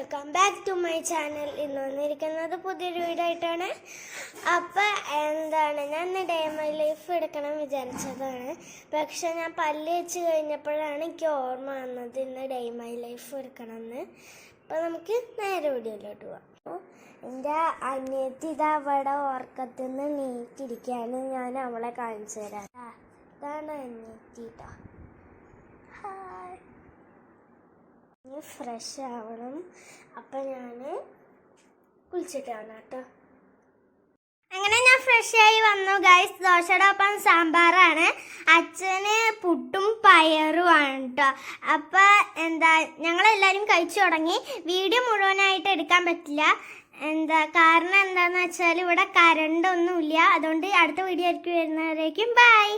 Welcome back to my channel. ഇന്ന് വന്നിരിക്കുന്നത് പുതിയൊരു വീഡിയോ ആയിട്ടാണ്. അപ്പം ഞാൻ ഡേ മൈ ലൈഫ് എടുക്കണം വിചാരിച്ചതാണ്. പക്ഷെ ഞാൻ പല്ല് വെച്ച് കഴിഞ്ഞപ്പോഴാണ് എനിക്ക് ഓർമ്മ വന്നത് ഇന്ന് ഡേ മൈ ലൈഫ് എടുക്കണമെന്ന്. അപ്പം നമുക്ക് നേരെ വീഡിയോയിലോട്ട് പോവാം. എൻ്റെ അനിയത്തി ഇതാ അവിടെ ഉറക്കത്തിൽ നിന്ന് നീറ്റിരിക്കുകയാണ്. ഞാൻ അവളെ കാണിച്ചു തരാം. ഇതാണ് അനിയത്തി കേട്ടോ. ഫ്രഷ് ആവണം. അപ്പം ഞാൻ കുളിച്ചിട്ടാണ് കേട്ടോ. അങ്ങനെ ഞാൻ ഫ്രഷ് ആയി വന്നു ഗൈസ്. ദോശയുടെ ഒപ്പം സാമ്പാറാണ്, അച്ഛന് പുട്ടും പയറുമാണ് കേട്ടോ. അപ്പം ഞങ്ങളെല്ലാവരും കഴിച്ചു തുടങ്ങി. വീഡിയോ മുഴുവനായിട്ട് എടുക്കാൻ പറ്റില്ല. കാരണം എന്താണെന്ന് വെച്ചാൽ ഇവിടെ കറണ്ടൊന്നുമില്ല. അതുകൊണ്ട് അടുത്ത വീഡിയോ ആയിരിക്കും വരുന്നവരേക്കും ബൈ.